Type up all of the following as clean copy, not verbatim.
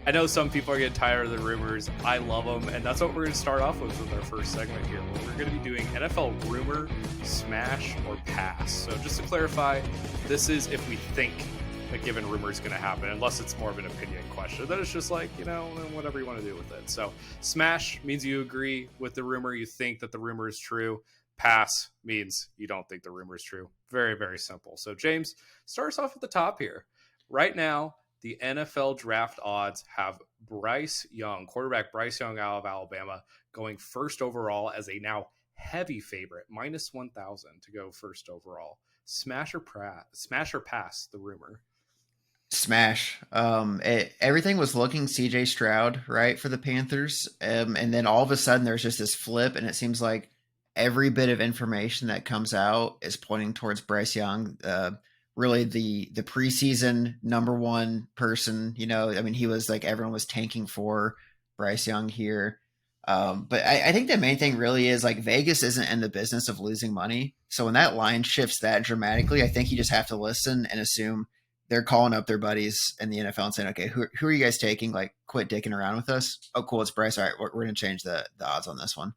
I know some people are getting tired of the rumors. I love them, and that's what we're going to start off with our first segment here, where we're going to be doing NFL rumor, smash, or pass. So just to clarify, this is if we think a given rumor is going to happen, unless it's more of an opinion question. Then it's just like, whatever you want to do with it. So smash means you agree with the rumor, you think that the rumor is true. Pass means you don't think the rumor is true. Very, very simple. So James, start us off at the top here. Right now, the NFL draft odds have Bryce Young, quarterback Bryce Young out of Alabama, going first overall as a now heavy favorite, minus 1,000 to go first overall. Smash or pass the rumor? Smash. Everything was looking CJ Stroud, right, for the Panthers. And then all of a sudden there's just this flip, and it seems like every bit of information that comes out is pointing towards Bryce Young. Really the preseason number one person, he was like, everyone was tanking for Bryce Young here. But I think the main thing really is like Vegas isn't in the business of losing money. So when that line shifts that dramatically, I think you just have to listen and assume they're calling up their buddies in the NFL and saying, okay, who are you guys taking? Like, quit dicking around with us. Oh, cool. It's Bryce. All right. We're going to change the odds on this one.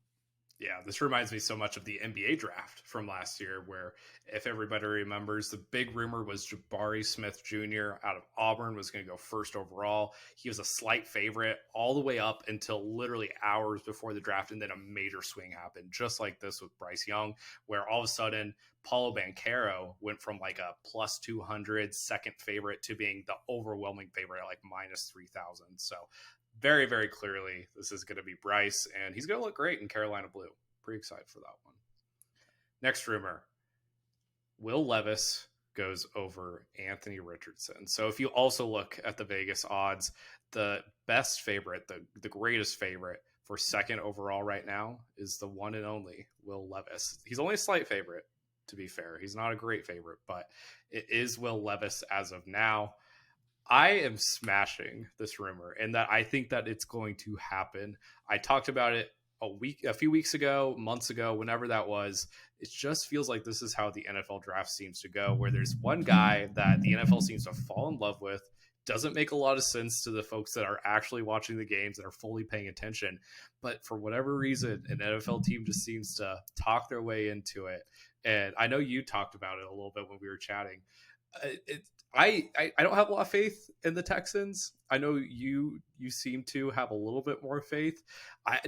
Yeah, this reminds me so much of the NBA draft from last year, where if everybody remembers, the big rumor was Jabari Smith Jr. out of Auburn was going to go first overall. He was a slight favorite all the way up until literally hours before the draft, and then a major swing happened, just like this with Bryce Young, where all of a sudden Paulo Banchero went from like a plus 200 second favorite to being the overwhelming favorite at like minus 3,000. So very, very clearly, this is going to be Bryce, and he's going to look great in Carolina blue. Pretty excited for that one. Next rumor, Will Levis goes over Anthony Richardson. So if you also look at the Vegas odds, the best favorite, the greatest favorite for second overall right now is the one and only Will Levis. He's only a slight favorite, to be fair. He's not a great favorite, but it is Will Levis as of now. I am smashing this rumor, and that I think that it's going to happen. I talked about it a few weeks ago, months ago, whenever that was. It just feels like this is how the NFL draft seems to go, where there's one guy that the NFL seems to fall in love with. Doesn't make a lot of sense to the folks that are actually watching the games and are fully paying attention. But for whatever reason, an NFL team just seems to talk their way into it. And I know you talked about it a little bit when we were chatting. I don't have a lot of faith in the Texans. I know you seem to have a little bit more faith.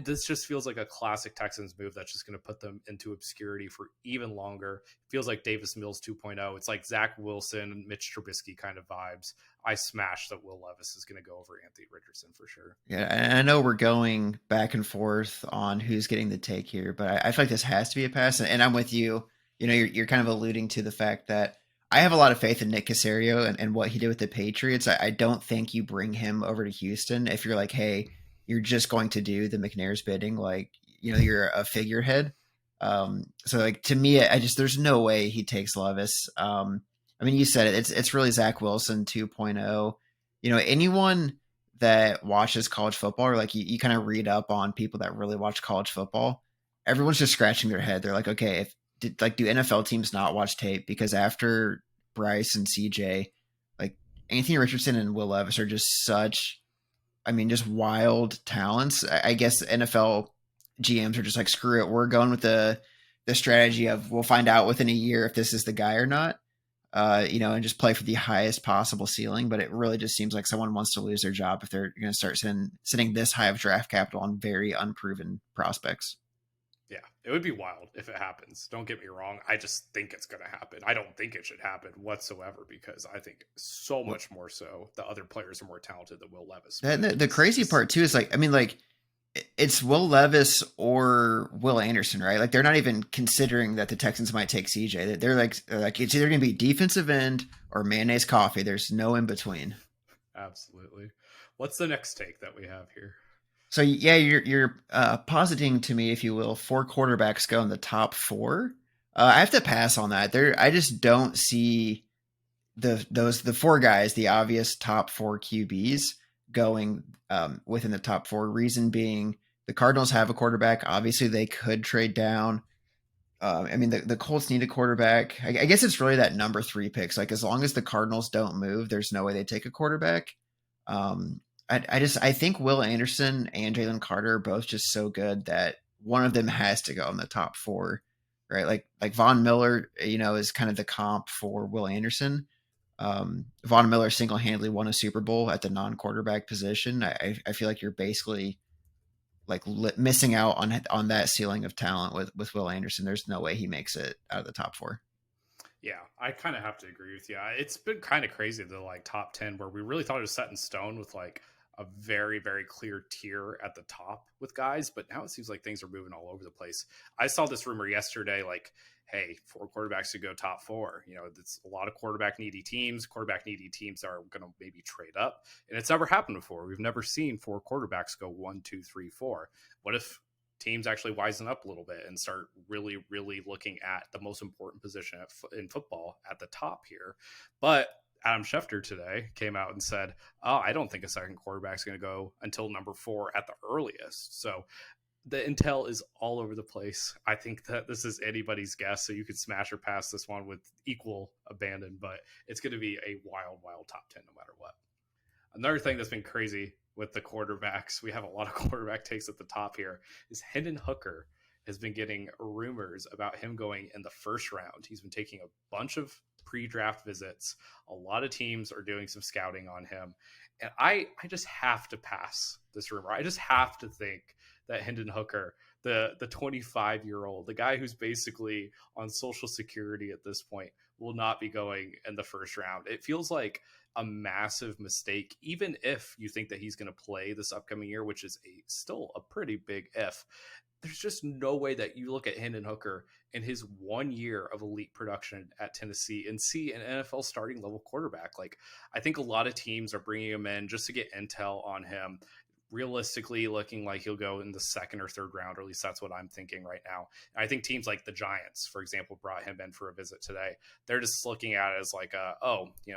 This just feels like a classic Texans move that's just going to put them into obscurity for even longer. It feels like Davis Mills 2.0. It's like Zach Wilson and Mitch Trubisky kind of vibes. I smash that Will Levis is going to go over Anthony Richardson for sure. Yeah, and I know we're going back and forth on who's getting the take here, but I feel like this has to be a pass. And I'm with you. You're kind of alluding to the fact that I have a lot of faith in Nick Caserio and what he did with the Patriots. I don't think you bring him over to Houston if you're like, hey, you're just going to do the McNair's bidding. Like, you're a figurehead. So like, to me, there's no way he takes Levis. You said it, it's really Zach Wilson 2.0. Anyone that watches college football, or like you kind of read up on people that really watch college football, everyone's just scratching their head. They're like, okay, do NFL teams not watch tape? Because after Bryce and CJ, like Anthony Richardson and Will Levis are just just wild talents. I guess NFL GMs are just like, screw it. We're going with the strategy of we'll find out within a year if this is the guy or not, and just play for the highest possible ceiling. But it really just seems like someone wants to lose their job if they're going to start sitting this high of draft capital on very unproven prospects. Yeah, it would be wild if it happens. Don't get me wrong. I just think it's going to happen. I don't think it should happen whatsoever, because I think so much more so the other players are more talented than Will Levis. The crazy part too is it's Will Levis or Will Anderson, right? Like they're not even considering that the Texans might take CJ. They're like it's either going to be defensive end or mayonnaise coffee. There's no in between. Absolutely. What's the next take that we have here? So yeah, you're positing to me, if you will, 4 quarterbacks go in the top 4. I have to pass on that. I just don't see the 4 guys, the obvious top 4 QBs, going within the top 4. Reason being, the Cardinals have a quarterback. Obviously, they could trade down. The Colts need a quarterback. I guess it's really that number 3 picks. Like, as long as the Cardinals don't move, there's no way they take a quarterback. I think Will Anderson and Jalen Carter are both just so good that one of them has to go in the top four, right? Like Von Miller, is kind of the comp for Will Anderson. Von Miller single handedly won a Super Bowl at the non quarterback position. I feel like you're basically like missing out on that ceiling of talent with Will Anderson. There's no way he makes it out of the top four. Yeah, I kind of have to agree with you. It's been kind of crazy the like top 10 where we really thought it was set in stone with like a very, very clear tier at the top with guys, but now it seems like things are moving all over the place. I saw this rumor yesterday like, hey, four quarterbacks to go top four. It's a lot of quarterback needy teams. Quarterback needy teams are going to maybe trade up, and it's never happened before. We've never seen four quarterbacks go 1, 2, 3, 4. What if teams actually wisen up a little bit and start really, really looking at the most important position in football at the top here? But Adam Schefter today came out and said, "Oh, I don't think a second quarterback is going to go until number 4 at the earliest." So the intel is all over the place. I think that this is anybody's guess, so you could smash or pass this one with equal abandon, but it's going to be a wild, wild top 10 no matter what. Another thing that's been crazy with the quarterbacks, we have a lot of quarterback takes at the top here, is Hendon Hooker has been getting rumors about him going in the first round. He's been taking a bunch of pre-draft visits. A lot of teams are doing some scouting on him. And I just have to pass this rumor. I just have to think that Hendon Hooker, the 25-year-old, the guy who's basically on Social Security at this point, will not be going in the first round. It feels like a massive mistake, even if you think that he's going to play this upcoming year, which is still a pretty big if. There's just no way that you look at Hendon Hooker in his 1 year of elite production at Tennessee and see an NFL starting level quarterback. Like, I think a lot of teams are bringing him in just to get intel on him, realistically looking like he'll go in the second or third round, or at least that's what I'm thinking right now. And I think teams like the Giants, for example, brought him in for a visit today. They're just looking at it as like,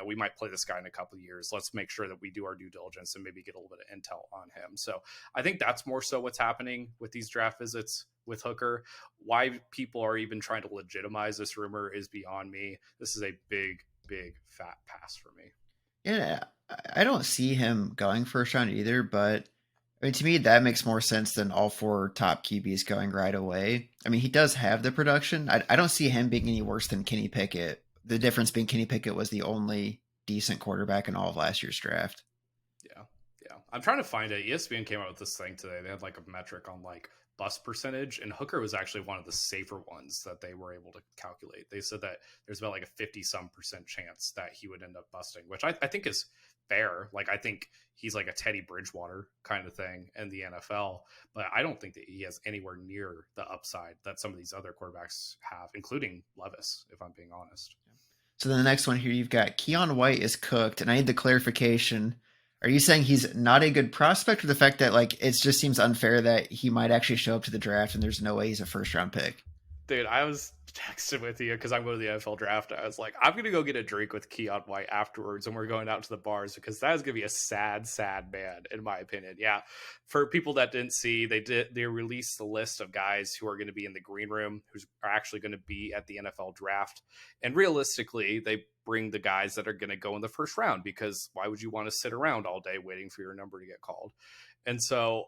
we might play this guy in a couple of years. Let's make sure that we do our due diligence and maybe get a little bit of intel on him. So I think that's more so what's happening with these draft visits with Hooker. Why people are even trying to legitimize this rumor is beyond me. This is a big, big fat pass for me. Yeah, I don't see him going first round either, but I mean, to me, that makes more sense than all four top QBs going right away. I mean, he does have the production. I don't see him being any worse than Kenny Pickett. The difference being Kenny Pickett was the only decent quarterback in all of last year's draft. Yeah. Yeah. I'm trying to find it. ESPN came out with this thing today. They had like a metric on like bust percentage, and Hooker was actually one of the safer ones that they were able to calculate. They said that there's about like a 50% chance that he would end up busting, which I think is fair. Like, I think he's like a Teddy Bridgewater kind of thing in the NFL, but I don't think that he has anywhere near the upside that some of these other quarterbacks have, including Levis, if I'm being honest. So then the next one here, you've got Keon White is cooked, and I need the clarification. Are you saying he's not a good prospect, or the fact that like it just seems unfair that he might actually show up to the draft and there's no way he's a first round pick? Dude, I was texting with you because I'm going to the NFL draft. I was like, I'm going to go get a drink with Keon White afterwards, and we're going out to the bars because that is going to be a sad, sad man, in my opinion. Yeah, for people that didn't see, they released the list of guys who are going to be in the green room, who are actually going to be at the NFL draft, and realistically, they bring the guys that are going to go in the first round, because why would you want to sit around all day waiting for your number to get called? And so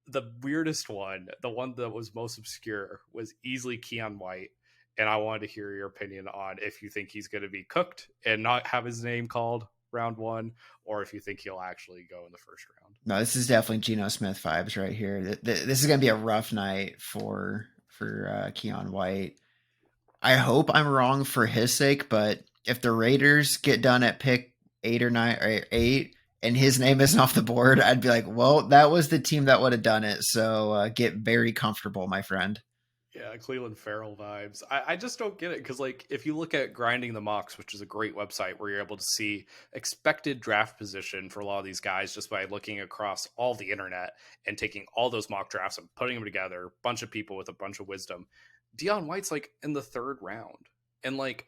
the weirdest one, the one that was most obscure, was easily Keon White. And I wanted to hear your opinion on if you think he's going to be cooked and not have his name called round one, or if you think he'll actually go in the first round. No, this is definitely Geno Smith vibes right here. This is going to be a rough night for Keon White. I hope I'm wrong for his sake, but if the Raiders get done at pick 8 or 9 or 8 and his name isn't off the board, I'd be like, well, that was the team that would have done it. So get very comfortable, my friend. Yeah, Cleveland Farrell vibes. I just don't get it because, like, if you look at Grinding the Mocks, which is a great website where you're able to see expected draft position for a lot of these guys just by looking across all the internet and taking all those mock drafts and putting them together, a bunch of people with a bunch of wisdom. Dion White's like in the third round. And, like,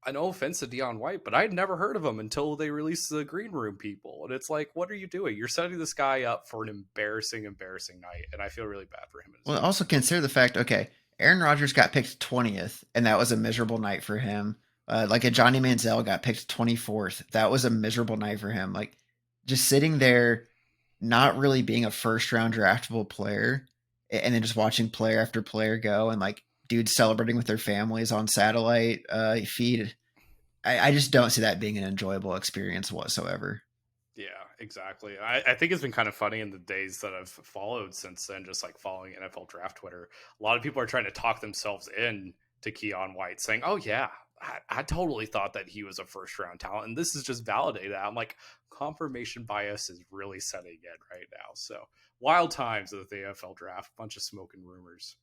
I no offense to Dion White, but I'd never heard of him until they released the green room people. And it's like, what are you doing? You're setting this guy up for an embarrassing night. And I feel really bad for him. Well, also consider the fact, okay, Aaron Rodgers got picked 20th, and that was a miserable night for him. Like a Johnny Manziel got picked 24th. That was a miserable night for him. Like just sitting there not really being a first round draftable player, and then just watching player after player go, and like dudes celebrating with their families on satellite feed. I just don't see that being an enjoyable experience whatsoever. Yeah, exactly. I think it's been kind of funny in the days that I've followed since then, just like following NFL draft Twitter. A lot of people are trying to talk themselves in to Keon White, saying, "Oh yeah, I totally thought that he was a first round talent, and this is just validated." I'm like, confirmation bias is really setting in right now. So wild times of the NFL draft, bunch of smoke and rumors.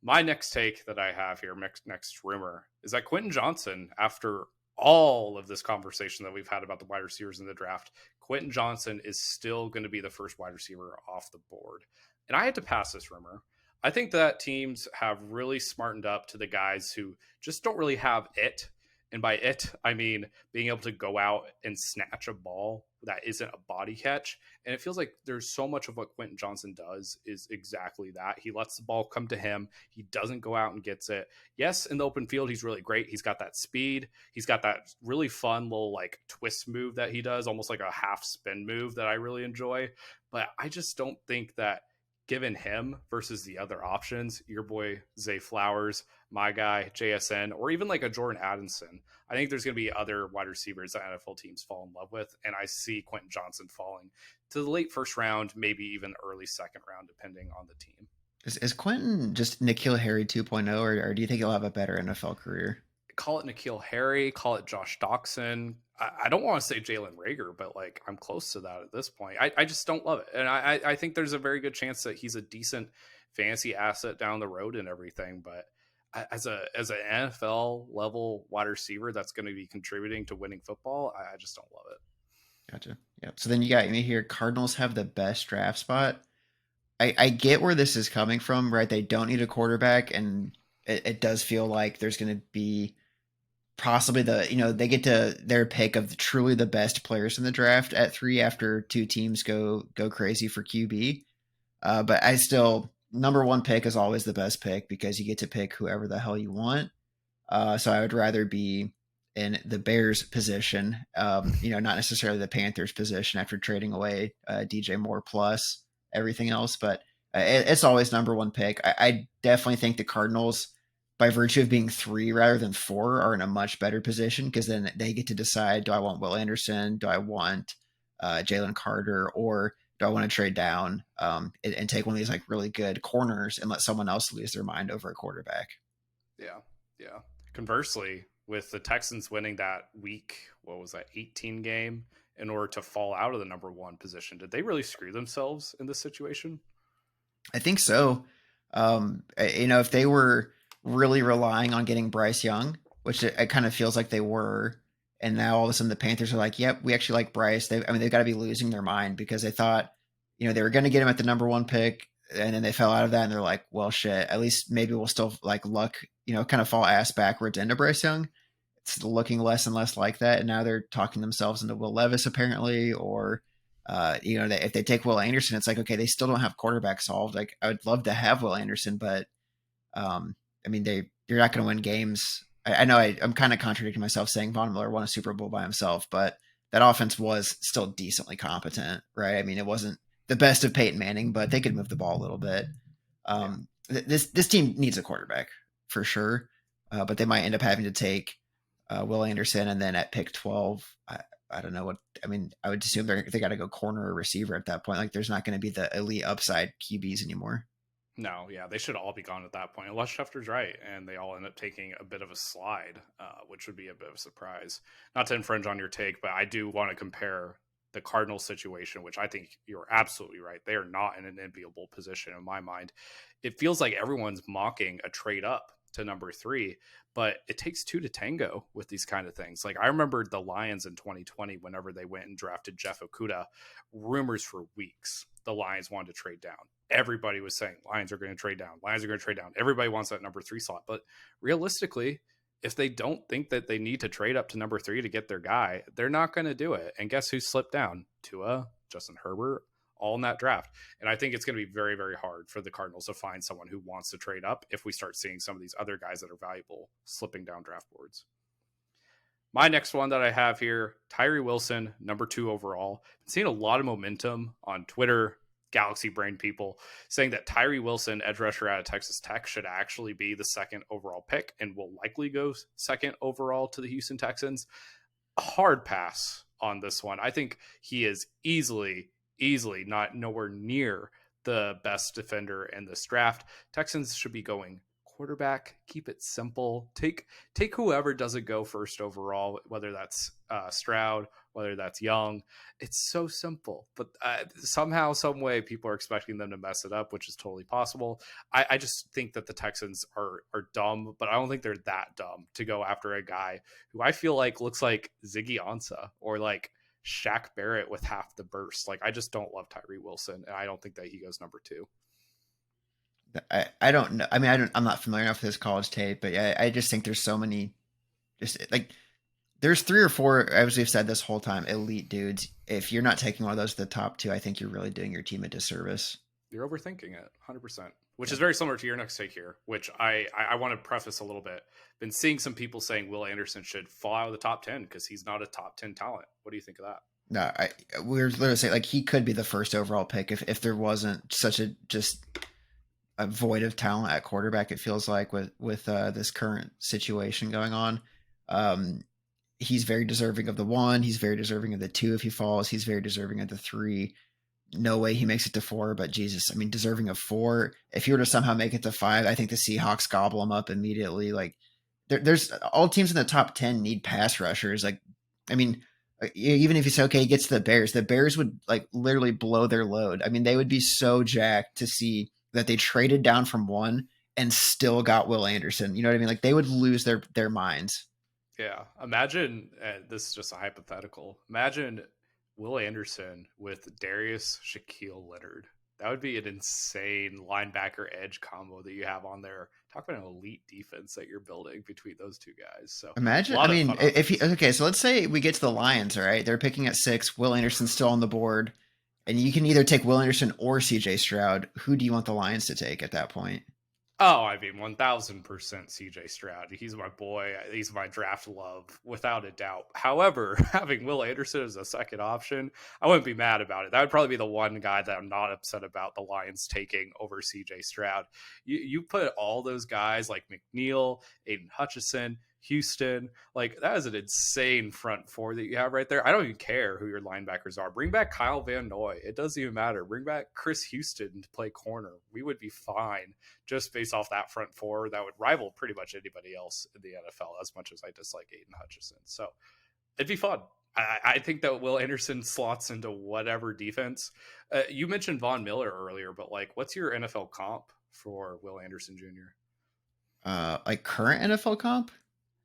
My next take that I have here, next rumor, is that Quentin Johnson, after all of this conversation that we've had about the wide receivers in the draft, Quentin Johnson is still going to be the first wide receiver off the board. And I had to pass this rumor. I think that teams have really smartened up to the guys who just don't really have it. And by it, I mean being able to go out and snatch a ball that isn't a body catch. And it feels like there's so much of what Quentin Johnson does is exactly that. He lets the ball come to him. He doesn't go out and gets it. Yes, in the open field, he's really great. He's got that speed. He's got that really fun little like twist move that he does, almost like a half spin move that I really enjoy. But I just don't think that given him versus the other options, your boy Zay Flowers, my guy JSN, or even like a Jordan Addison, I think there's going to be other wide receivers that NFL teams fall in love with. And I see Quentin Johnson falling to the late first round, maybe even early second round, depending on the team. Is Quentin just Nikhil Harry 2.0, or do you think he'll have a better NFL career? Call it N'Keal Harry, call it Josh Doxson. I don't want to say Jalen Rager, but like I'm close to that at this point. I just don't love it. And I think there's a very good chance that he's a decent fantasy asset down the road and everything. But as an NFL level wide receiver that's going to be contributing to winning football, I just don't love it. Gotcha. Yep. So then you got me here. Cardinals have the best draft spot. I get where this is coming from, right? They don't need a quarterback, and it does feel like there's going to be possibly they get to their pick of truly the best players in the draft at 3 after two teams go crazy for QB. But I still number one pick is always the best pick because you get to pick whoever the hell you want. So I would rather be in the Bears position, not necessarily the Panthers position after trading away DJ Moore plus everything else. But it's always number one pick. I definitely think the Cardinals, by virtue of being 3 rather than 4, are in a much better position because then they get to decide: do I want Will Anderson? Do I want Jalen Carter? Or do I want to trade down and take one of these like really good corners and let someone else lose their mind over a quarterback? Yeah, yeah. Conversely, with the Texans winning that week, what was that, 18 game, in order to fall out of the number one position, did they really screw themselves in this situation? I think so. If they were really relying on getting Bryce Young, which it kind of feels like they were, and now all of a sudden the Panthers are like, "Yep, we actually like Bryce." They've got to be losing their mind because they thought, they were going to get him at the number one pick, and then they fell out of that, and they're like, "Well, shit. At least maybe we'll still like luck, kind of fall ass backwards into Bryce Young." It's looking less and less like that, and now they're talking themselves into Will Levis apparently, or if they take Will Anderson, it's like, okay, they still don't have quarterback solved. Like I would love to have Will Anderson, but you're not going to win games. I know I'm kind of contradicting myself saying Von Miller won a Super Bowl by himself, but that offense was still decently competent, right? I mean, it wasn't the best of Peyton Manning, but they could move the ball a little bit. Yeah. This team needs a quarterback for sure, but they might end up having to take Will Anderson, and then at pick 12, I don't know what. I mean, I would assume they got to go corner or receiver at that point. Like, there's not going to be the elite upside QBs anymore. No, yeah, they should all be gone at that point, unless Schefter's right, and they all end up taking a bit of a slide, which would be a bit of a surprise. Not to infringe on your take, but I do want to compare the Cardinals situation, which I think you're absolutely right. They are not in an enviable position in my mind. It feels like everyone's mocking a trade up to number 3, but it takes 2 to tango with these kind of things. Like I remember the Lions in 2020, whenever they went and drafted Jeff Okuda, rumors for weeks the Lions wanted to trade down. Everybody was saying Lions are going to trade down. Lions are going to trade down. Everybody wants that number 3 slot. But realistically, if they don't think that they need to trade up to number 3 to get their guy, they're not going to do it. And guess who slipped down? Tua, Justin Herbert, all in that draft. And I think it's going to be very, very hard for the Cardinals to find someone who wants to trade up if we start seeing some of these other guys that are valuable slipping down draft boards. My next one that I have here, Tyree Wilson, number 2 overall. Been seeing a lot of momentum on Twitter, Galaxy Brain people, saying that Tyree Wilson, edge rusher out of Texas Tech, should actually be the second overall pick and will likely go second overall to the Houston Texans. A hard pass on this one. I think he is easily not nowhere near the best defender in this draft. Texans should be going quarterback. Keep it simple. Take whoever doesn't go first overall, whether that's Stroud, whether that's Young. It's so simple, but somehow, some way, people are expecting them to mess it up, which is totally possible. I just think that the Texans are dumb, but I don't think they're that dumb to go after a guy who I feel like looks like Ziggy Ansah or like Shaq Barrett with half the burst. Like, I just don't love Tyree Wilson, and I don't think that he goes number 2. I don't know. I mean, I'm not familiar enough with his college tape, but yeah, I just think there's so many, just like there's 3 or 4, as we've said this whole time, elite dudes. If you're not taking one of those to the top 2, I think you're really doing your team a disservice. You're overthinking it 100%, which Yeah. is very similar to your next take here, which I want to preface a little bit. Been seeing some people saying Will Anderson should fall out of the top 10 because he's not a top 10 talent. What do you think of that? No, we were literally saying like he could be the first overall pick if there wasn't such a just a void of talent at quarterback. It feels like with this current situation going on. Um, he's very deserving of the 1. He's very deserving of the 2 if he falls. He's very deserving of the 3. No way he makes it to 4, but Jesus, I mean, deserving of 4. If he were to somehow make it to 5, I think the Seahawks gobble him up immediately. Like, there's all teams in the top 10 need pass rushers. Like, I mean, even if you say, okay, he gets to the Bears would like literally blow their load. I mean, they would be so jacked to see that they traded down from 1 and still got Will Anderson. You know what I mean? Like, they would lose their minds. Yeah. Imagine, this is just a hypothetical. Imagine Will Anderson with Darius Shaquille Leonard. That would be an insane linebacker edge combo that you have on there. Talk about an elite defense that you're building between those 2 guys. So a Imagine, I lot of mean, fun if he, options. okay, so let's say we get to the Lions, all right? They're picking at 6. Will Anderson's still on the board. And you can either take Will Anderson or CJ Stroud. Who do you want the Lions to take at that point? Oh, I mean, 1000% CJ Stroud. He's my boy. He's my draft love, without a doubt. However, having Will Anderson as a second option, I wouldn't be mad about it. That would probably be the one guy that I'm not upset about the Lions taking over CJ Stroud. You put all those guys like McNeil, Aiden Hutchinson, Houston, like that is an insane front 4 that you have right there. I don't even care who your linebackers are. Bring back Kyle Van Noy. It doesn't even matter. Bring back Chris Houston to play corner. We would be fine just based off that front 4 that would rival pretty much anybody else in the NFL, as much as I dislike Aiden Hutchinson. So it'd be fun. I think that Will Anderson slots into whatever defense. You mentioned Von Miller earlier, but like, what's your NFL comp for Will Anderson Jr.? Like current NFL comp?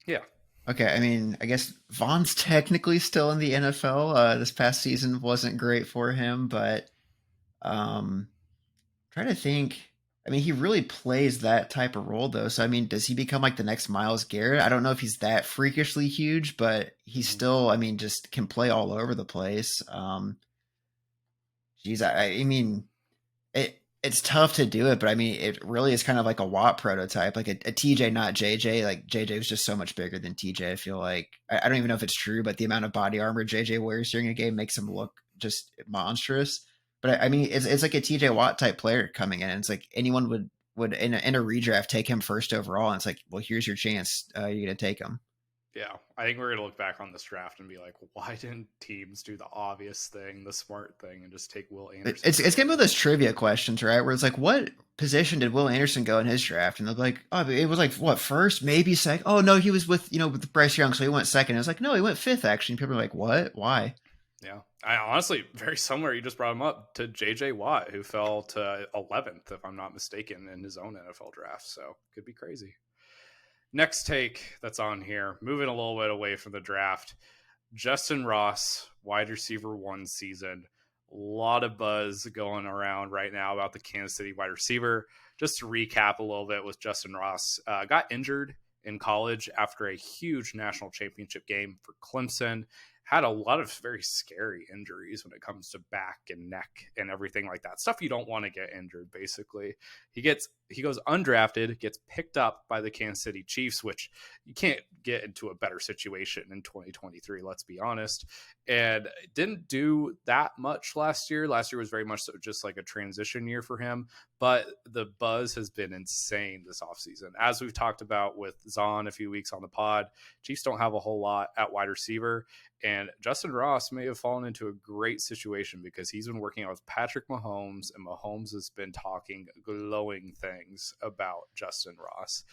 Yeah. Okay, I mean, I guess Vaughn's technically still in the NFL. This past season wasn't great for him, but um, trying to think. I mean, he really plays that type of role, though. So, I mean, does he become like the next Miles Garrett? I don't know if he's that freakishly huge, but he's Mhm. still, I mean, just can play all over the place. Geez, I mean, it's tough to do it, but I mean, it really is kind of like a Watt prototype, like a TJ, not JJ. Like JJ was just so much bigger than TJ. I feel like I don't even know if it's true, but the amount of body armor JJ wears during a game makes him look just monstrous. But I mean, it's like a TJ Watt type player coming in. It's like anyone would in a redraft take him first overall, and it's like, well, here's your chance. You're gonna take him. Yeah, I think we're going to look back on this draft and be like, why didn't teams do the obvious thing, the smart thing, and just take Will Anderson? It's gonna be those trivia questions, right? Where it's like, what position did Will Anderson go in his draft? And they're like, oh, it was like what, first, maybe second. Oh no, he was with Bryce Young, so he went second. It was like, no, he went fifth actually. And people are like, what? Why? Yeah, I honestly very similar. You just brought him up to JJ Watt, who fell to 11th, if I'm not mistaken, in his own NFL draft. So could be crazy. Next take that's on here, moving a little bit away from the draft. Justin Ross, wide receiver 1 season. A lot of buzz going around right now about the Kansas City wide receiver. Just to recap a little bit with Justin Ross, got injured in college after a huge national championship game for Clemson. had a lot of very scary injuries when it comes to back and neck and everything like that. Stuff you don't want to get injured, basically. He goes undrafted, gets picked up by the Kansas City Chiefs, which you can't get into a better situation in 2023, let's be honest. And didn't do that much last year. Last year was very much so just like a transition year for him, but the buzz has been insane this offseason. As we've talked about with Zahn a few weeks on the pod, Chiefs don't have a whole lot at wide receiver. And Justin Ross may have fallen into a great situation because he's been working out with Patrick Mahomes, and Mahomes has been talking glowing things about Justin Ross.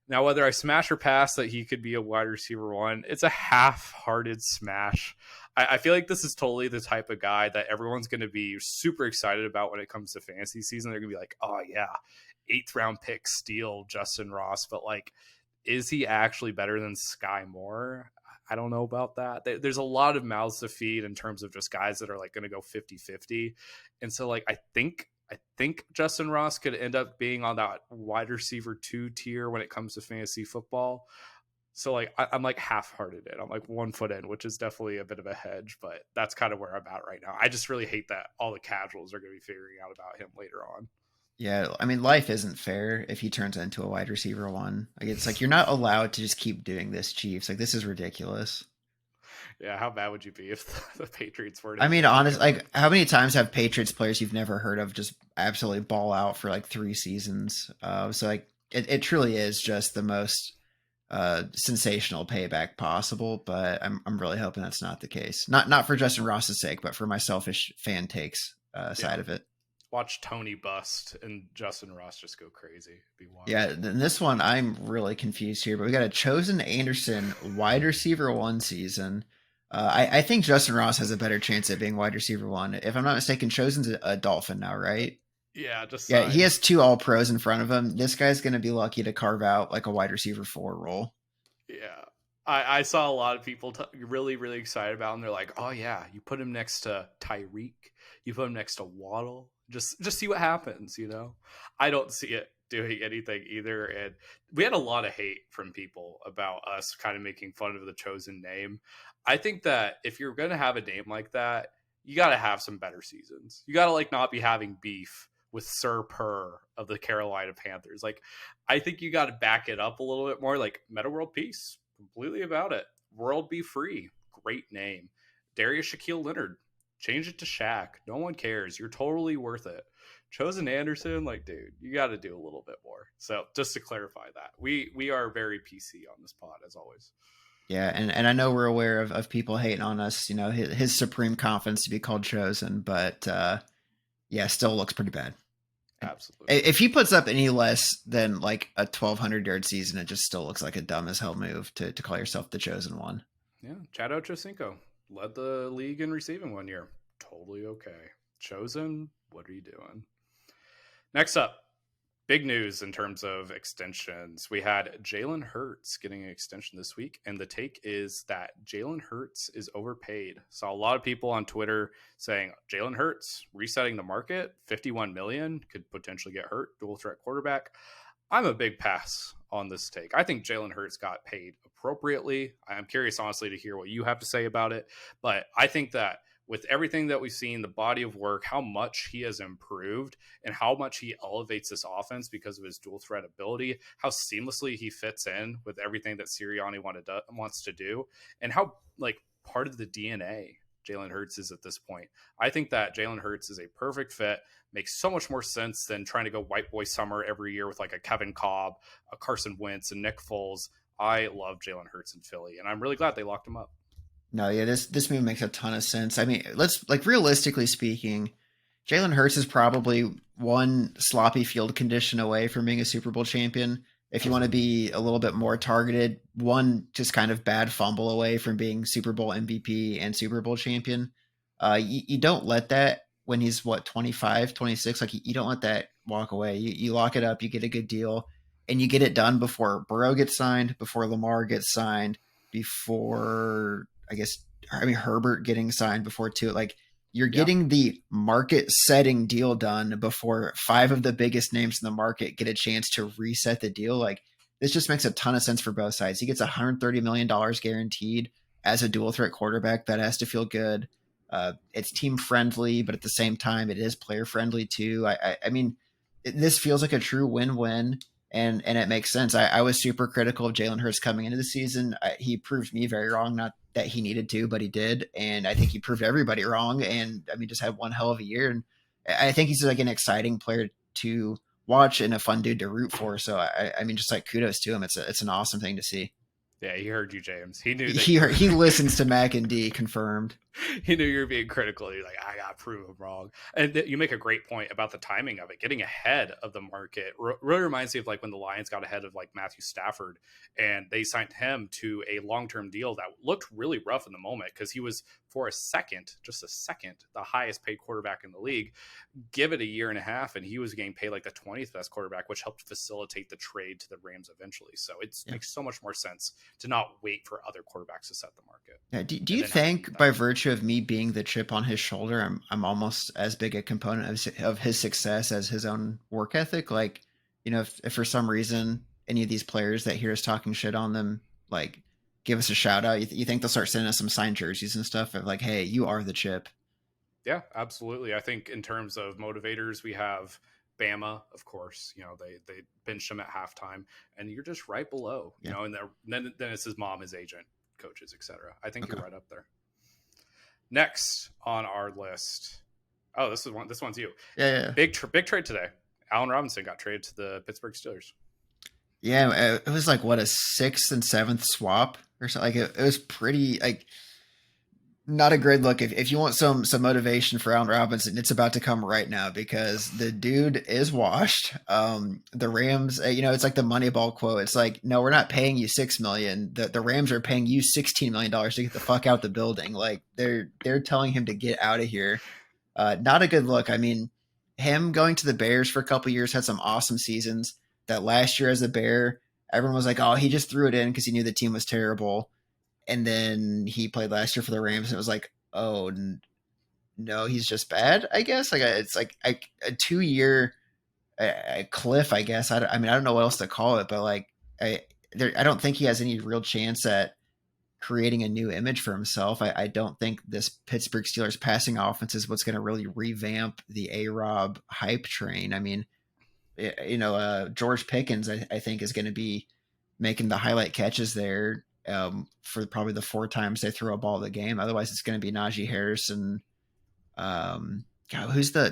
Now, whether I smash or pass that he could be a wide receiver one, it's a half-hearted smash. I feel like this is totally the type of guy that everyone's going to be super excited about when it comes to fantasy season. They're going to be like, oh, yeah, 8th round pick steal Justin Ross. But, like, is he actually better than Sky Moore? I don't know about that. There's a lot of mouths to feed in terms of just guys that are like going to go 50-50. And so like I think Justin Ross could end up being on that wide receiver 2 tier when it comes to fantasy football. So like I'm like half-hearted in. I'm like 1 foot in, which is definitely a bit of a hedge, but that's kind of where I'm at right now. I just really hate that all the casuals are going to be figuring out about him later on. Yeah, I mean, life isn't fair if he turns into a wide receiver one. Like, it's like you're not allowed to just keep doing this, Chiefs. Like, this is ridiculous. Yeah, how bad would you be if the Patriots were to I mean, take honest, him? like, how many times have Patriots players you've never heard of just absolutely ball out for like 3 seasons? So like, it truly is just the most sensational payback possible. But I'm really hoping that's not the case. Not for Justin Ross's sake, but for my selfish fan takes Yeah. side of it. Watch Tony bust and Justin Ross just go crazy. It'd be wild. Yeah, then this one I'm really confused here, but we got a Chosen Anderson wide receiver 1 season. I think Justin Ross has a better chance at being wide receiver 1. If I'm not mistaken, Chosen's a Dolphin now, right? Yeah, just Yeah, he signed. has 2 All Pros in front of him. This guy's going to be lucky to carve out like a wide receiver 4 role. Yeah. I saw a lot of people really, really excited about him. They're like, oh, yeah, you put him next to Tyreek. You put him next to Waddle. Just see what happens, you know? I don't see it doing anything either. And we had a lot of hate from people about us kind of making fun of the Chosen name. I think that if you're going to have a name like that, you got to have some better seasons. You got to like not be having beef with Sir Purr of the Carolina Panthers. Like, I think you got to back it up a little bit more. Like, Meta World Peace, completely about it. World Be Free, great name. Darius Shaquille Leonard, change it to Shaq. No one cares. You're totally worth it. Chosen Anderson, like, dude, you got to do a little bit more. So, just to clarify that, we are very PC on this pod as always. Yeah, and I know we're aware of people hating on us, you know, his supreme confidence to be called Chosen, but yeah, still looks pretty bad. Absolutely. If he puts up any less than like a 1,200-yard season, it just still looks like a dumb as hell move to call yourself the Chosen One. Yeah, Chad Ochocinco led the league in receiving 1 year. Totally okay. Chosen, what are you doing? Next up, big news in terms of extensions. We had Jalen Hurts getting an extension this week, and the take is that Jalen Hurts is overpaid. Saw a lot of people on Twitter saying Jalen Hurts resetting the market, 51 million could potentially get hurt, dual threat quarterback. I'm a big pass on this take. I think Jalen Hurts got paid appropriately. I'm curious, honestly, to hear what you have to say about it, but I think that with everything that we've seen, the body of work, how much he has improved and how much he elevates this offense because of his dual threat ability, how seamlessly he fits in with everything that Sirianni wants to do, and how like part of the DNA Jalen Hurts is at this point. I think that Jalen Hurts is a perfect fit, makes so much more sense than trying to go white boy summer every year with like a Kevin Kolb, a Carson Wentz, and Nick Foles. I love Jalen Hurts in Philly, and I'm really glad they locked him up. No, yeah, this move makes a ton of sense. I mean, let's like realistically speaking, Jalen Hurts is probably one sloppy field condition away from being a Super Bowl champion. If you want to be a little bit more targeted, one just kind of bad fumble away from being Super Bowl MVP and Super Bowl champion. You don't let that when he's what 25, 26. Like you don't let that walk away. You lock it up, you get a good deal, and you get it done before Burrow gets signed, before Lamar gets signed, before I mean Herbert getting signed before too. Like you're Yeah. getting the market setting deal done before 5 of the biggest names in the market get a chance to reset the deal. Like this just makes a ton of sense for both sides. He gets $130 million guaranteed. as a dual threat quarterback, that has to feel good. It's team friendly, but at the same time, it is player friendly too. I mean, this feels like a true win-win, and it makes sense. I was super critical of Jalen Hurts coming into the season. He proved me very wrong. Not that he needed to, but he did, and I think he proved everybody wrong. And I mean, just had one hell of a year, and I think he's like an exciting player to watch and a fun dude to root for. So I mean, just like kudos to him. It's an awesome thing to see. Yeah, he heard you, James. He knew that He you were. he listens to Mac and D, confirmed. He knew you were being critical. You're like, I got to prove him wrong. And you make a great point about the timing of it. Getting ahead of the market really reminds me of like when the Lions got ahead of like Matthew Stafford, and they signed him to a long-term deal that looked really rough in the moment because he was, for a second, just a second, the highest paid quarterback in the league. Give it a year and a half, and he was getting paid like the 20th best quarterback, which helped facilitate the trade to the Rams eventually. So it Yeah. makes so much more sense to not wait for other quarterbacks to set the market. Yeah. Do And you then have think by virtue of me being the chip on his shoulder, I'm almost as big a component of his success as his own work ethic? Like, if for some reason any of these players that hear us talking shit on them, like, give us a shout out, you think they'll start sending us some signed jerseys and stuff of like, hey, you are the chip. Yeah, absolutely. I think in terms of motivators, we have Bama, of course. They benched him at halftime, and you're just right below. Yeah. And then it's his mom, his agent, coaches, etc. I think Okay. you're right up there. Next on our list. Oh, this is one. This one's you. Yeah. Big trade today. Allen Robinson got traded to the Pittsburgh Steelers. Yeah. It was like what, a sixth and seventh swap or something. Like it was pretty like not a great look. If you want some motivation for Allen Robinson, it's about to come right now because the dude is washed. The Rams, it's like the Moneyball quote. It's like, no, we're not paying you $6 million. The Rams are paying you $16 million to get the fuck out the building. Like they're telling him to get out of here. Not a good look. I mean, him going to the Bears for a couple years had some awesome seasons. That last year as a Bear, everyone was like, oh, he just threw it in because he knew the team was terrible, and then he played last year for the Rams, and it was like, oh no, he's just bad. I guess it's like a 2 year cliff. I guess I mean I don't know what else to call it, but like I don't think he has any real chance at creating a new image for himself. I don't think this Pittsburgh Steelers passing offense is what's going to really revamp the A-Rob hype train. I mean, George Pickens, I think, is going to be making the highlight catches there for probably the 4 times they throw a ball the game. Otherwise, it's going to be Najee Harris and God, who's their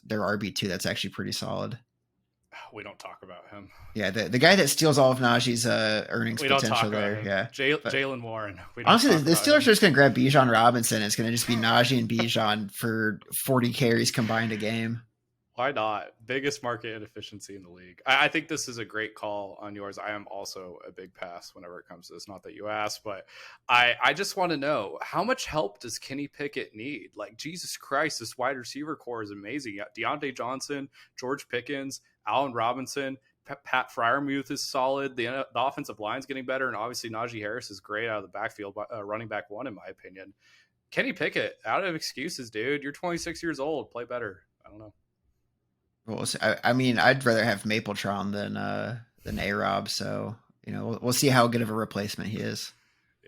RB2 that's actually pretty solid. We don't talk about him. Yeah, the guy that steals all of Najee's earnings We don't potential talk there. about him. Yeah, Jalen Warren. Honestly, the Steelers are just going to grab Bijan Robinson. It's going to just be Najee and Bijan for 40 carries combined a game. Why not? Biggest market inefficiency in the league. I think this is a great call on yours. I am also a big pass whenever it comes to this. Not that you asked, but I just want to know, how much help does Kenny Pickett need? Like, Jesus Christ, this wide receiver core is amazing. You got Deontay Johnson, George Pickens, Allen Robinson, Pat Fryermuth is solid. The offensive line's getting better, and obviously Najee Harris is great out of the backfield, running back one, in my opinion. Kenny Pickett, out of excuses, dude. You're 26 years old. Play better. I don't know. Well, I mean, I'd rather have Mapletron than A-Rob. So we'll see how good of a replacement he is.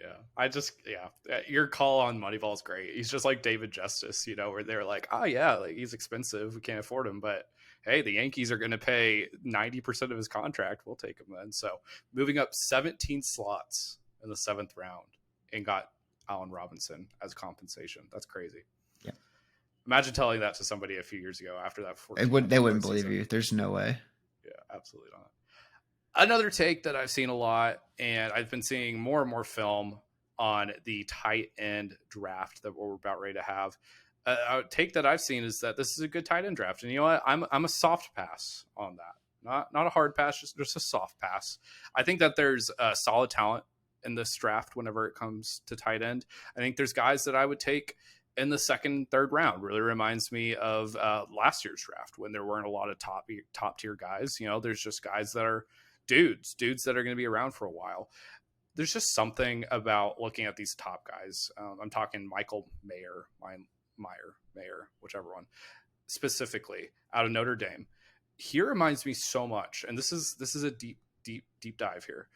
Yeah, your call on Moneyball is great. He's just like David Justice, where they're like, oh yeah, like he's expensive, we can't afford him, but hey, the Yankees are going to pay 90% of his contract. We'll take him then. So moving up 17 slots in the 7th round and got Allen Robinson as compensation. That's crazy. Yeah. Imagine telling that to somebody a few years ago after that. They wouldn't believe you. There's no way. Yeah, absolutely not. Another take that I've seen a lot, and I've been seeing more and more film on the tight end draft that we're about ready to have. A take that I've seen is that this is a good tight end draft. And you know what? I'm a soft pass on that. Not a hard pass, just a soft pass. I think that there's solid talent in this draft whenever it comes to tight end. I think there's guys that I would take in the 2nd, 3rd round. Really reminds me of last year's draft when there weren't a lot of top tier guys. There's just guys that are dudes that are going to be around for a while. There's just something about looking at these top guys. I'm talking Michael Mayer, whichever one, specifically out of Notre Dame. He reminds me so much, and this is a deep dive here.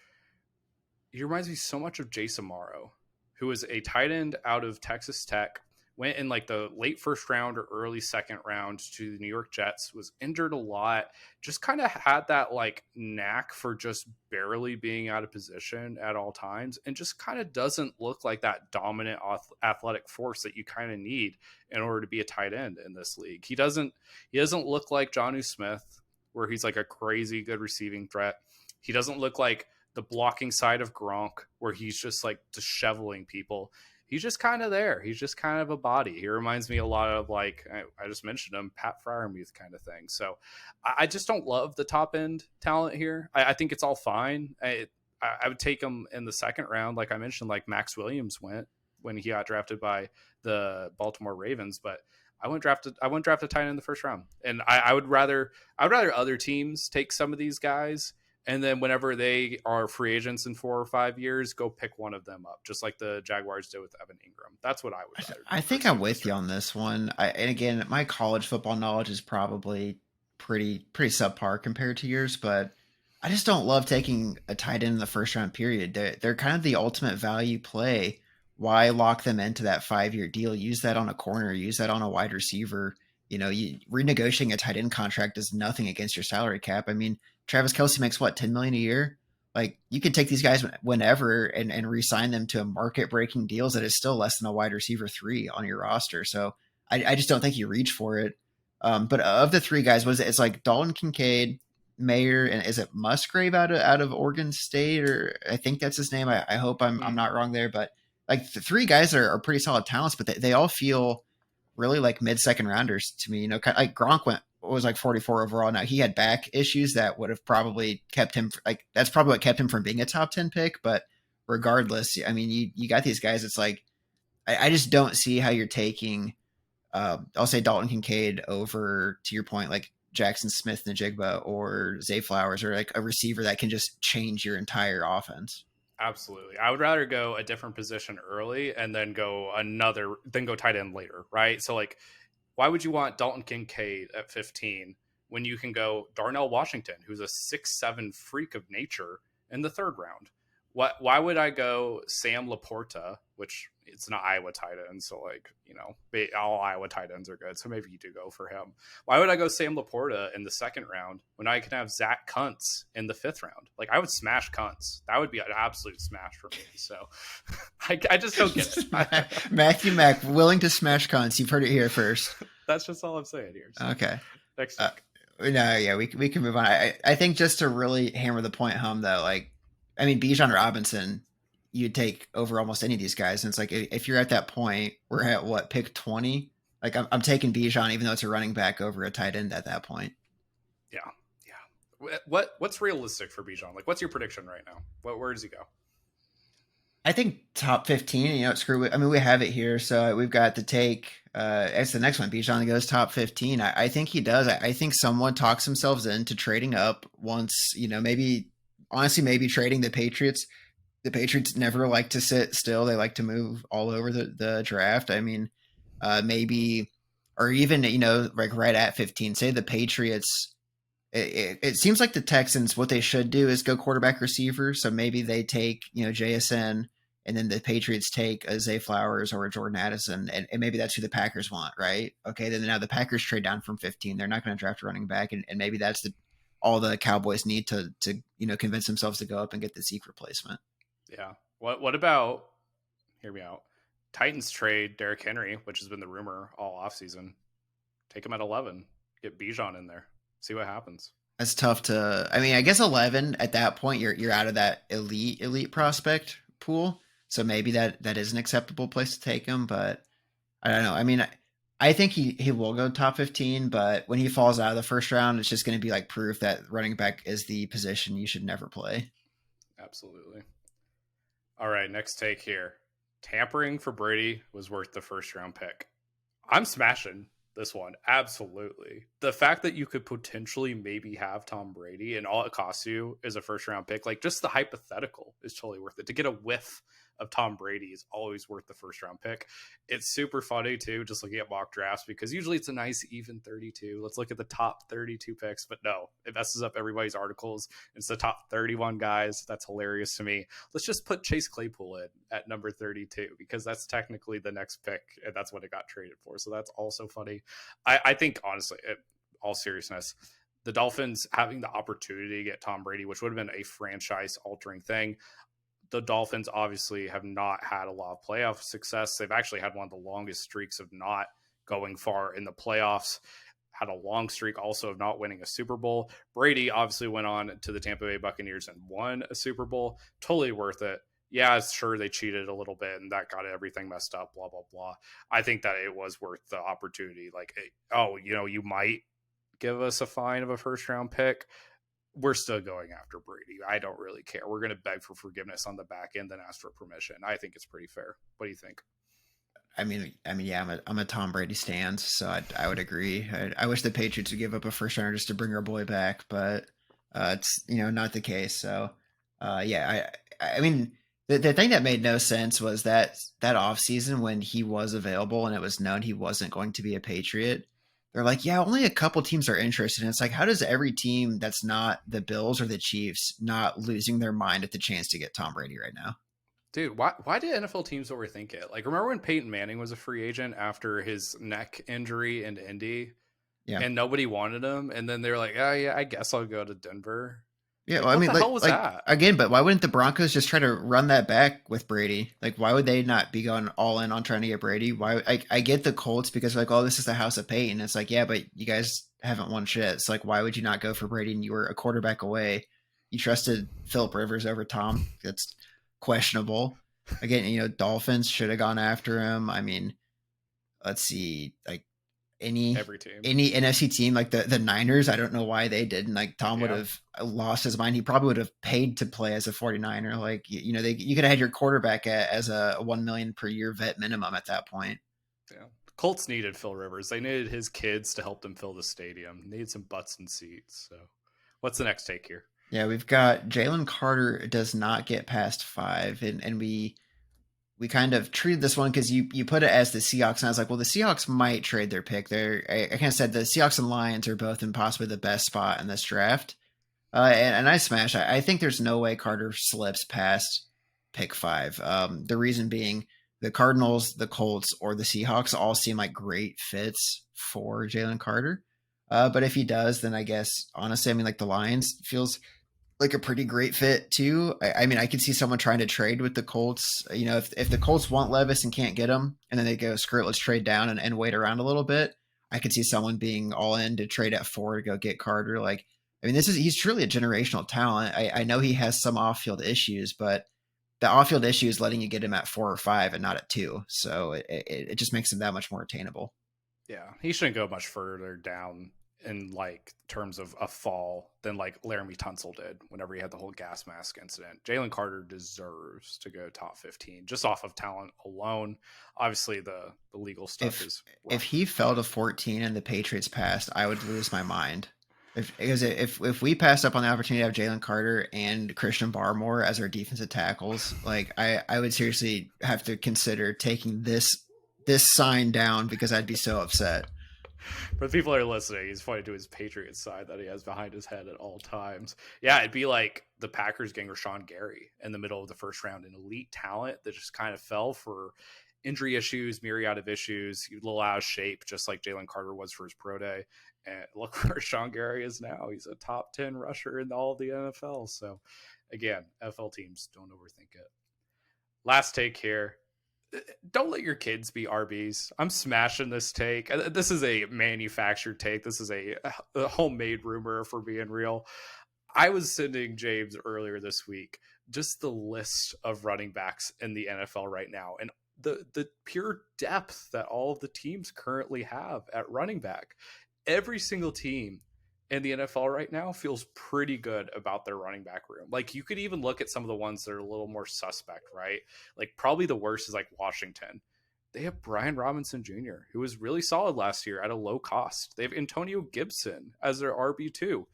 He reminds me so much of Jason Morrow, who was a tight end out of Texas Tech, went in like the late first round or early second round to the New York Jets, was injured a lot, just kind of had that like knack for just barely being out of position at all times, and just kind of doesn't look like that dominant athletic force that you kind of need in order to be a tight end in this league. He doesn't look like Jonnu Smith, where he's like a crazy good receiving threat. He doesn't look like the blocking side of Gronk, where he's just like disheveling people. He's just kind of there. He's just kind of a body. He reminds me a lot of, like, I just mentioned him, Pat Fryermuth kind of thing. So I just don't love the top end talent here. I think it's all fine. I would take him in the second round, like I mentioned, like Max Williams went when he got drafted by the Baltimore Ravens, but I wouldn't draft a tight end in the first round. And I would rather other teams take some of these guys, and then whenever they are free agents in 4 or 5 years, go pick one of them up, just like the Jaguars did with Evan Ingram. That's what I would rather do. I think I'm with you on this one. And again, my college football knowledge is probably pretty subpar compared to yours, but I just don't love taking a tight end in the first round period. They're kind of the ultimate value play. Why lock them into that 5-year deal? Use that on a corner, use that on a wide receiver. Renegotiating a tight end contract does nothing against your salary cap. I mean, Travis Kelce makes what, 10 million a year? Like, you could take these guys whenever and re-sign them to market breaking deals that is still less than a wide receiver 3 on your roster. So I just don't think you reach for it. But of the 3 guys, what is it? It's like Dalton Kincaid, Mayer, and is it Musgrave out of Oregon State? Or I think that's his name. I hope I'm not wrong there, but like the 3 guys are pretty solid talents, but they all feel really like mid-second rounders to me. Kind of like Gronk was like 44 overall. Now, he had back issues that would have probably kept him, like, that's probably what kept him from being a top 10 pick. But regardless, I mean, you got these guys. It's like, I just don't see how you're taking, I'll say Dalton Kincaid over, to your point, like Jackson Smith Najigba or Zay Flowers, or like a receiver that can just change your entire offense. Absolutely. I would rather go a different position early and then go tight end later, right? So, like, why would you want Dalton Kincaid at 15 when you can go Darnell Washington, who's a 6'7" freak of nature, in the third round? Why would I go Sam Laporta, which it's an Iowa tight end, so, like, all Iowa tight ends are good, so maybe you do go for him. Why would I go Sam Laporta in the second round when I can have Zach Kuntz in the fifth round? Like, I would smash Kuntz. That would be an absolute smash for me. So I just don't get it. Matthew Mack, willing to smash Kuntz. You've heard it here first. That's just all I'm saying here. So. Okay. Next week. No, yeah, we can move on. I think just to really hammer the point home, though, like, I mean, Bijan Robinson, you'd take over almost any of these guys. And it's like, if you're at that point, we're at what, pick 20? Like, I'm taking Bijan, even though it's a running back, over a tight end at that point. Yeah. What's realistic for Bijan? Like, what's your prediction right now? Where does he go? I think top 15, screw it. I mean, we have it here. So we've got the take. It's the next one. Bijan goes top 15. I think he does. I think someone talks themselves into trading up once, maybe trading the Patriots. The Patriots never like to sit still. They like to move all over the draft. I mean, maybe, or even, like right at 15, say the Patriots, it seems like the Texans, what they should do is go quarterback receiver. So maybe they take, JSN, and then the Patriots take a Zay Flowers or a Jordan Addison, and maybe that's who the Packers want, right? Okay, then now the Packers trade down from 15. They're not going to draft a running back, and maybe that's all the Cowboys need to convince themselves to go up and get the Zeke replacement. Yeah. What about, hear me out, Titans trade Derrick Henry, which has been the rumor all offseason. Take him at 11. Get Bijan in there. See what happens. That's tough to. I mean, I guess 11 at that point, you're out of that elite prospect pool. So maybe that is an acceptable place to take him, but I don't know. I mean, I think he will go top 15, but when he falls out of the first round, it's just going to be like proof that running back is the position you should never play. Absolutely. All right, next take here. Tampering for Brady was worth the first round pick. I'm smashing this one. Absolutely. The fact that you could potentially maybe have Tom Brady and all it costs you is a first round pick, like just the hypothetical is totally worth it. To get a whiff of Tom Brady is always worth the first round pick. It's super funny too, just looking at mock drafts, because usually it's a nice even 32. Let's look at the top 32 picks, but no, it messes up everybody's articles. It's the top 31 guys. That's hilarious to me. Let's just put Chase Claypool in at number 32, because that's technically the next pick, and that's what it got traded for. So that's also funny. I think, honestly, all seriousness, the Dolphins having the opportunity to get Tom Brady, which would have been a franchise altering thing. The Dolphins obviously have not had a lot of playoff success. They've actually had one of the longest streaks of not going far in the playoffs, had a long streak also of not winning a Super Bowl. Brady obviously went on to the Tampa Bay Buccaneers and won a Super Bowl. Totally worth it. Yeah, sure, they cheated a little bit and that got everything messed up, blah, blah, blah. I think that it was worth the opportunity. Like, oh, you might give us a fine of a first round pick. We're still going after Brady. I don't really care. We're going to beg for forgiveness on the back end, then ask for permission. I think it's pretty fair. What do you think? Yeah, I'm a Tom Brady stan, so I would agree. I wish the Patriots would give up a first rounder just to bring our boy back, but it's not the case. So yeah, I mean the thing that made no sense was that off season when he was available and it was known he wasn't going to be a Patriot. They're like, yeah, only a couple teams are interested. And it's like, how does every team that's not the Bills or the Chiefs not losing their mind at the chance to get Tom Brady right now? Dude, why did NFL teams overthink it? Like, remember when Peyton Manning was a free agent after his neck injury in Indy, Yeah. and nobody wanted him, and then they were like, oh yeah, I guess I'll go to Denver. Yeah, well, Like, I what mean, the hell was like that? again, but why wouldn't the Broncos just try to run that back with Brady? Like, why would they not be going all in on trying to get Brady? Why? I get the Colts because like, oh, this is the house of Peyton. It's like, yeah, but you guys haven't won shit. It's like, why would you not go for Brady? And you were a quarterback away. You trusted Philip Rivers over Tom. That's questionable. Again, Dolphins should have gone after him. I mean, let's see, like any Every team. any NFC team like the Niners, I don't know why they didn't. Like Tom would Yeah. have lost his mind. He probably would have paid to play as a 49er. Like you could have had your quarterback as a 1 million per year vet minimum at that point. Yeah. Colts needed Phil Rivers. They needed his kids to help them fill the stadium. Needed some butts and seats. So what's the next take here? Yeah, we've got Jalen Carter does not get past 5, and we kind of treated this one because you put it as the Seahawks, and I was like, well, the Seahawks might trade their pick. I kind of said the Seahawks and Lions are both in possibly the best spot in this draft. And I smash. I think there's no way Carter slips past pick 5. The reason being the Cardinals, the Colts, or the Seahawks all seem like great fits for Jalen Carter. But if he does, then I guess honestly, I mean, like the Lions feels like a pretty great fit too. I mean, I could see someone trying to trade with the Colts. If the Colts want Levis and can't get him, and then they go, screw it, let's trade down and wait around a little bit. I could see someone being all in to trade at 4 to go get Carter. Like, I mean, he's truly a generational talent. I know he has some off field issues, but the off field issue is letting you get him at 4 or 5 and not at 2. So it just makes him that much more attainable. Yeah. He shouldn't go much further down in like terms of a fall than like Laramie Tunsil did whenever he had the whole gas mask incident. Jalen Carter deserves to go top 15 just off of talent alone. Obviously the legal stuff is rough. If he fell to 14 and the Patriots passed, I would lose my mind. If we passed up on the opportunity to have Jalen Carter and Christian Barmore as our defensive tackles, like I would seriously have to consider taking this sign down because I'd be so upset. For the people that are listening, he's pointing to his Patriots sign that he has behind his head at all times. Yeah, it'd be like the Packers getting Rashawn Gary in the middle of the first round, an elite talent that just kind of fell for injury issues, myriad of issues. He was a little out of shape, just like Jalen Carter was for his pro day. And look where Rashawn Gary is now. He's a top 10 rusher in all of the NFL. So, again, NFL teams, don't overthink it. Last take here. Don't let your kids be RBs. I'm smashing this take. This is a manufactured take. This is a homemade rumor, for being real. I was sending James earlier this week just the list of running backs in the NFL right now and the pure depth that all of the teams currently have at running back. Every single team in the NFL right now feels pretty good about their running back room. Like you could even look at some of the ones that are a little more suspect, right? Like probably the worst is like Washington. They have Brian Robinson Jr., who was really solid last year at a low cost. They have Antonio Gibson as their RB2.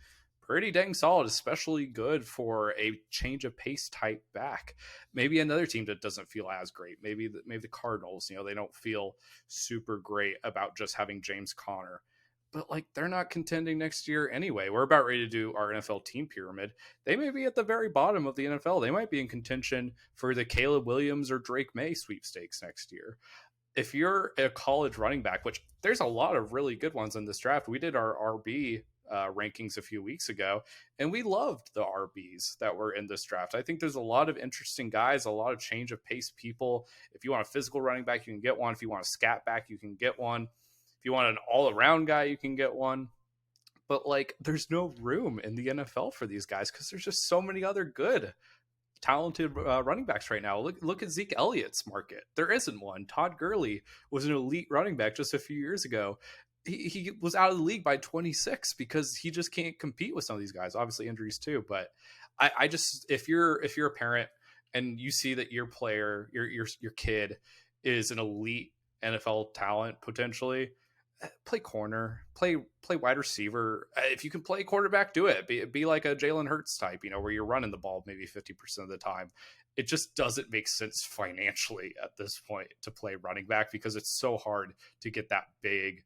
pretty dang solid, especially good for a change of pace type back. Maybe another team that doesn't feel as great. Maybe the Cardinals, they don't feel super great about just having James Conner. But like they're not contending next year anyway. We're about ready to do our NFL team pyramid. They may be at the very bottom of the NFL. They might be in contention for the Caleb Williams or Drake May sweepstakes next year. If you're a college running back, which there's a lot of really good ones in this draft, we did our RB rankings a few weeks ago, and we loved the RBs that were in this draft. I think there's a lot of interesting guys, a lot of change of pace people. If you want a physical running back, you can get one. If you want a scat back, you can get one. If you want an all around guy, you can get one. But like, there's no room in the NFL for these guys because there's just so many other good talented running backs right now. Look at Zeke Elliott's market. There isn't one. Todd Gurley was an elite running back just a few years ago. He was out of the league by 26 because he just can't compete with some of these guys. Obviously injuries too, but I just if you're a parent and you see that your player, your kid is an elite NFL talent potentially, play corner, play wide receiver. If you can play quarterback, do it. Be like a Jalen Hurts type, where you're running the ball maybe 50% of the time. It just doesn't make sense financially at this point to play running back because it's so hard to get that big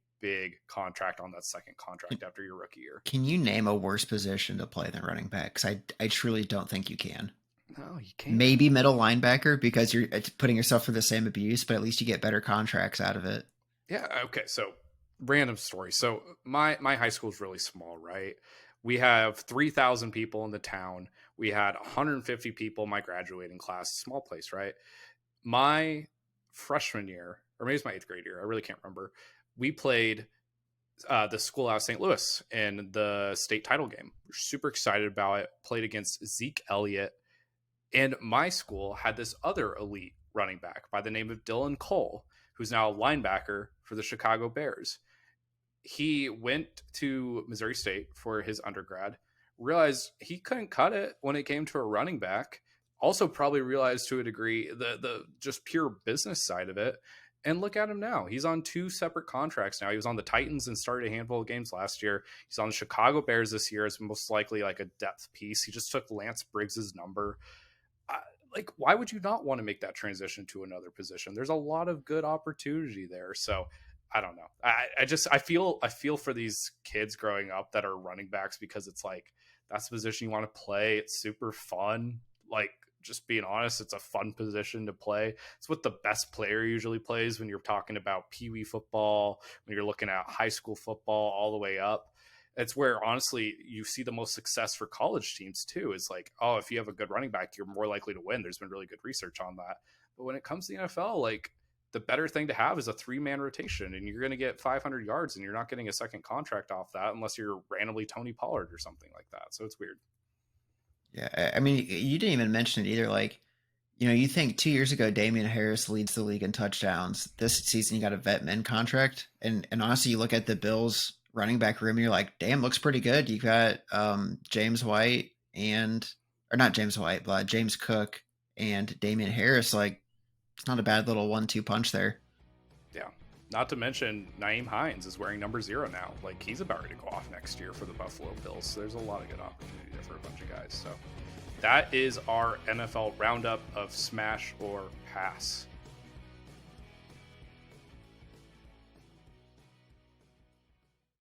contract on that second contract after your rookie year. Can you name a worse position to play than running back? Because I truly don't think you can. No, you can't. Maybe middle linebacker because you're putting yourself through the same abuse, but at least you get better contracts out of it. Yeah. Okay. So random story. So my high school is really small, right? We have 3,000 people in the town. We had 150 people in my graduating class. Small place, right? My freshman year, or maybe it's my 8th grade year, I really can't remember. We played the school out of St. Louis in the state title game. We're super excited about it. Played against Zeke Elliott. And my school had this other elite running back by the name of Dylan Cole, who's now a linebacker for the Chicago Bears. He went to Missouri State for his undergrad, realized he couldn't cut it when it came to a running back. Also probably realized to a degree the just pure business side of it. And look at him now. He's on 2 separate contracts now. He was on the Titans and started a handful of games last year. He's on the Chicago Bears this year as most likely like a depth piece. He just took Lance Briggs's number. Like, why would you not want to make that transition to another position? There's a lot of good opportunity there. So I don't know. I feel for these kids growing up that are running backs because it's like, that's the position you want to play. It's super fun. Like, just being honest, it's a fun position to play. It's what the best player usually plays when you're talking about peewee football, when you're looking at high school football all the way up. It's where honestly you see the most success for college teams too. Is like, oh, if you have a good running back, you're more likely to win. There's been really good research on that. But when it comes to the NFL, like, the better thing to have is a 3-man rotation, and you're going to get 500 yards, and you're not getting a second contract off that unless you're randomly Tony Pollard or something like that. So it's weird. Yeah, I mean, you didn't even mention it either. Like, you think 2 years ago, Damian Harris leads the league in touchdowns. This season, you got a vet min contract, and honestly, you look at the Bills' running back room, and you're like, damn, looks pretty good. You got James White or not James White, but James Cook and Damian Harris. Like, it's not a bad little 1-2 punch there. Yeah. Not to mention, Naeem Hines is wearing number 0 now. Like, he's about ready to go off next year for the Buffalo Bills. So there's a lot of good opportunity there for a bunch of guys. So that is our NFL roundup of Smash or Pass.